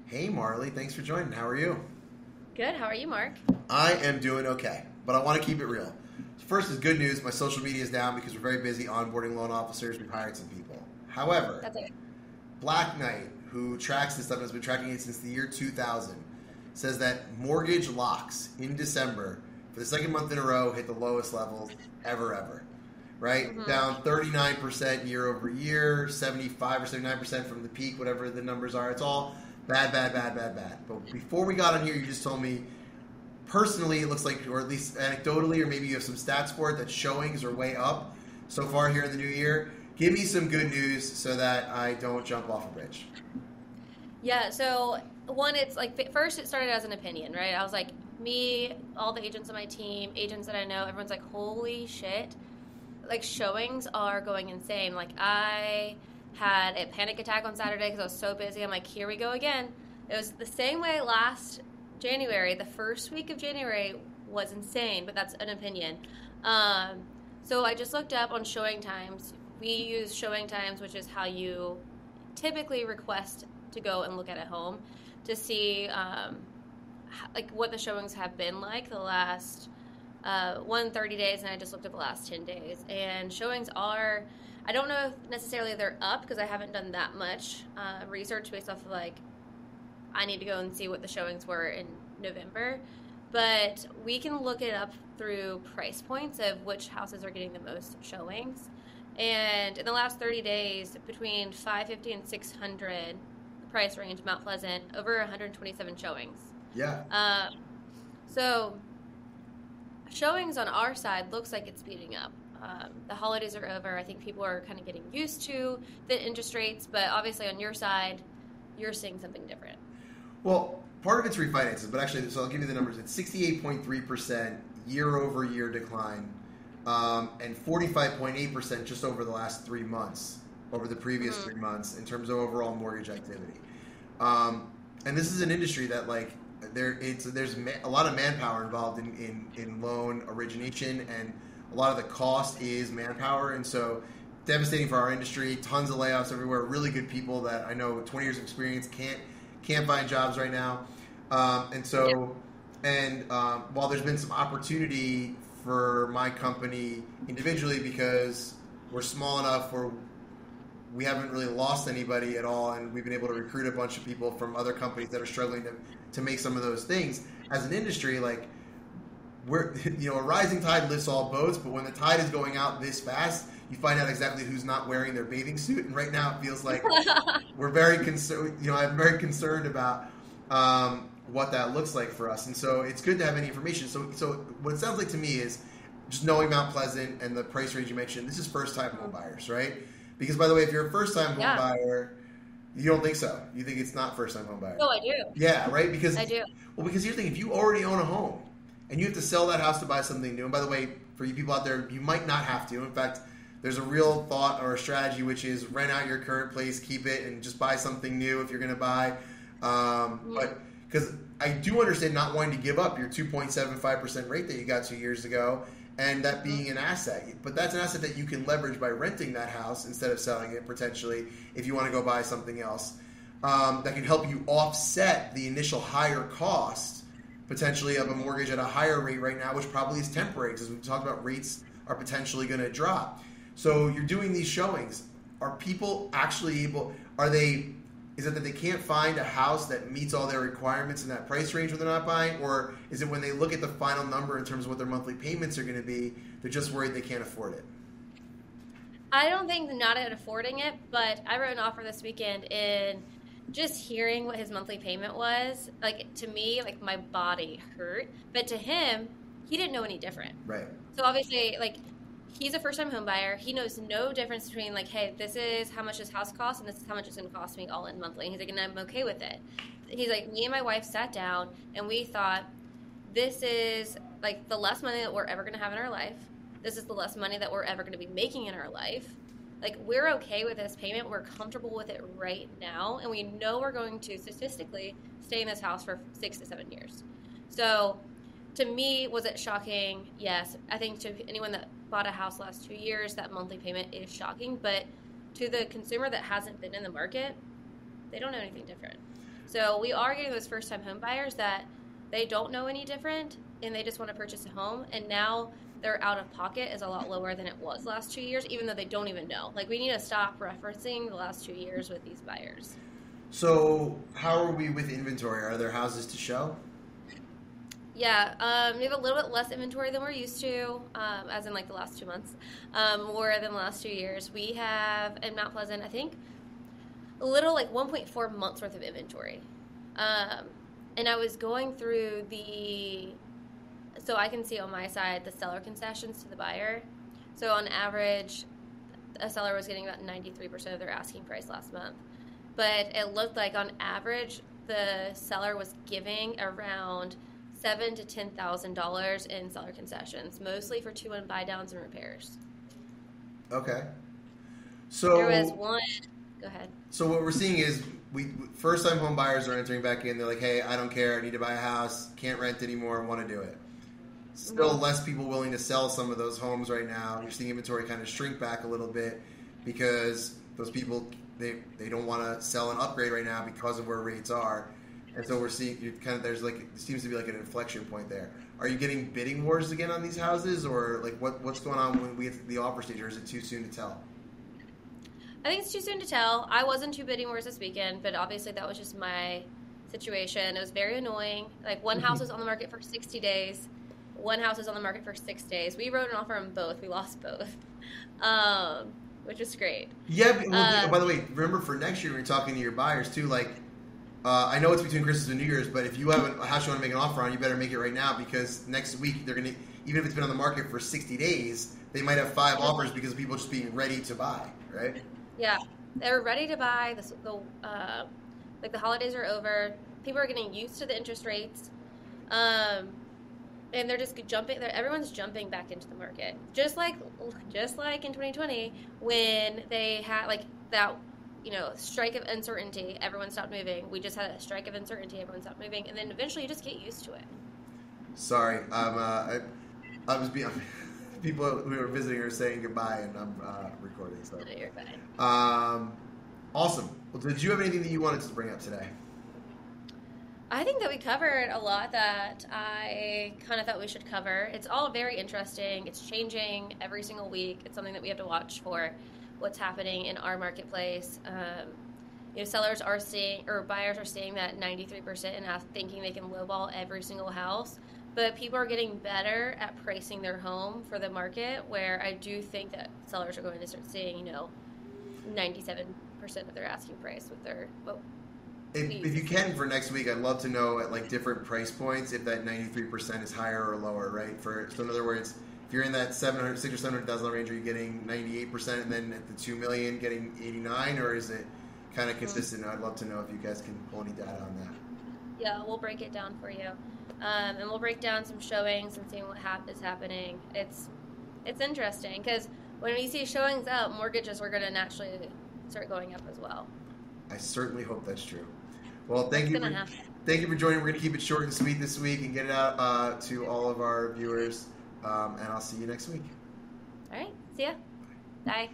Hey Marley, thanks for joining. How are you? Good. How are you, Mark? I am doing okay, but I want to keep it real. First is good news. My social media is down because we're very busy onboarding loan officers. We've hired some people. However, That's it. Black Knight, who tracks this stuff and has been tracking it since the year 2000, says that mortgage locks in December for the second month in a row hit the lowest levels ever. Right? Mm-hmm. Down 39% year over year, 75 or 79% from the peak, whatever the numbers are. It's all bad. But before we got on here, you just told me personally, it looks like, or at least anecdotally, or maybe you have some stats for it, that showings are way up so far here in the new year. Give me some good news so that I don't jump off a bridge. Yeah. So one, it's like first it started as an opinion, right? I was like, me, all the agents on my team, agents that I know, everyone's like, holy shit, like showings are going insane. Like I had a panic attack on Saturday because I was so busy. I'm like, here we go again. It was the same way last January. The first week of January was insane, but that's an opinion. So I just looked up on showing times. We use showing times, which is how you typically request to go and look at a home to see like what the showings have been like the last 30 days, and I just looked at the last 10 days. And showings are, I don't know if necessarily they're up because I haven't done that much research based off of like, I need to go and see what the showings were in November. But we can look it up through price points of which houses are getting the most showings. And in the last 30 days, between 550 and 600 price range, Mount Pleasant, over 127 showings. Yeah. So showings on our side looks like it's speeding up. The holidays are over. I think people are kind of getting used to the interest rates, but obviously on your side, you're seeing something different. Well, part of it's refinances, but actually, so I'll give you the numbers. It's 68.3% year over year decline, and 45.8% just over the last 3 months, over the previous 3 months in terms of overall mortgage activity. And this is an industry that like there's a lot of manpower involved in loan origination, and a lot of the cost is manpower, and so devastating for our industry. Tons of layoffs everywhere. Really good people that I know with 20 years of experience can't find jobs right now. While there's been some opportunity for my company individually because we're small enough where we haven't really lost anybody at all, and we've been able to recruit a bunch of people from other companies that are struggling to make some of those things. As an industry, like we're, a rising tide lifts all boats, but when the tide is going out this fast, you find out exactly who's not wearing their bathing suit. And right now it feels like we're very concerned. I'm very concerned about what that looks like for us. And so it's good to have any information. So what it sounds like to me is just knowing Mount Pleasant and the price range you mentioned. This is first time home buyers, right? Because by the way, if you're a first time home buyer, you don't think so. You think it's not first time home buyer. No, I do. Yeah, right? Because I do. Well, because here's the thing: if you already own a home and you have to sell that house to buy something new, and by the way, for you people out there, you might not have to. In fact, there's a real thought or a strategy, which is rent out your current place, keep it, and just buy something new if you're going to buy. But because I do understand not wanting to give up your 2.75% rate that you got 2 years ago, and that being an asset. But that's an asset that you can leverage by renting that house instead of selling it potentially if you want to go buy something else. That can help you offset the initial higher cost potentially of a mortgage at a higher rate right now, which probably is temporary because we've talked about rates are potentially going to drop. So you're doing these showings. Are people actually able, is it that they can't find a house that meets all their requirements in that price range when they're not buying? Or is it when they look at the final number in terms of what their monthly payments are going to be, they're just worried they can't afford it? I don't think they're not at affording it, but I wrote an offer this weekend, and just hearing what his monthly payment was, like to me, like my body hurt. But to him, he didn't know any different. Right. So obviously, like, he's a first-time home buyer. He knows no difference between, like, hey, this is how much this house costs, and this is how much it's going to cost me all in monthly. And he's like, and I'm okay with it. He's like, me and my wife sat down, and we thought, this is, like, the less money that we're ever going to have in our life. This is the less money that we're ever going to be making in our life. Like, we're okay with this payment. We're comfortable with it right now, and we know we're going to statistically stay in this house for 6 to 7 years. So to me, was it shocking? Yes. I think to anyone that bought a house last 2 years, that monthly payment is shocking. But to the consumer that hasn't been in the market, they don't know anything different. So we are getting those first-time home buyers that they don't know any different and they just want to purchase a home. And now their out-of-pocket is a lot lower than it was last 2 years, even though they don't even know. Like, we need to stop referencing the last 2 years with these buyers. So how are we with inventory? Are there houses to show? Yeah, we have a little bit less inventory than we're used to, as in like the last 2 months, more than the last 2 years. We have in Mount Pleasant, I think, a little like 1.4 months worth of inventory. And I was going through so I can see on my side the seller concessions to the buyer. So on average, a seller was getting about 93% of their asking price last month. But it looked like on average, the seller was giving around $7,000 to $10,000 in seller concessions, mostly for 2-1 buy downs and repairs. Okay. So there was one. Go ahead. So what we're seeing is first-time home buyers are entering back in. They're like, hey, I don't care. I need to buy a house. Can't rent anymore. Want to do it. Still less people willing to sell some of those homes right now. You're seeing inventory kind of shrink back a little bit because those people, they don't want to sell and upgrade right now because of where rates are. And so we're seeing there's like, it seems to be like an inflection point there. Are you getting bidding wars again on these houses, or like what's going on when we get to the offer stage, or is it too soon to tell? I think it's too soon to tell. I wasn't too bidding wars this weekend, but obviously that was just my situation. It was very annoying. Like, one house was on the market for 60 days. One house was on the market for 6 days. We wrote an offer on both. We lost both, which was great. Yeah. Well, by the way, remember for next year when you're talking to your buyers too, like, I know it's between Christmas and New Year's, but if you have a house you want to make an offer on, you better make it right now, because next week they're going to, even if it's been on the market for 60 days, they might have 5 offers because of people just being ready to buy, right? Yeah, they're ready to buy. Like, the holidays are over. People are getting used to the interest rates, and they're just jumping. Everyone's jumping back into the market, just like in 2020 when they had like that, strike of uncertainty. Everyone stopped moving. We just had a strike of uncertainty. Everyone stopped moving, and then eventually you just get used to it. Sorry, I was being. People who are visiting are saying goodbye, and I'm recording. So no, you're fine. Awesome. Well, did you have anything that you wanted to bring up today? I think that we covered a lot that I kind of thought we should cover. It's all very interesting. It's changing every single week. It's something that we have to watch for what's happening in our marketplace. Sellers are seeing, or buyers are seeing that 93% and thinking they can lowball every single house. But people are getting better at pricing their home for the market, where I do think that sellers are going to start seeing, 97% of their asking price with their. If you can, for next week, I'd love to know at like different price points if that 93% is higher or lower, right? So in other words, if you're in that $600,000 or $700,000 range, are you getting 98%, and then at the $2 million getting 89%, or is it kind of consistent? I'd love to know if you guys can pull any data on that. Yeah, we'll break it down for you. And we'll break down some showings and seeing what is happening. It's interesting because when we see showings up, mortgages are going to naturally start going up as well. I certainly hope that's true. Well, thank you for joining. We're going to keep it short and sweet this week and get it out to all of our viewers. And I'll see you next week. All right. See ya. Bye.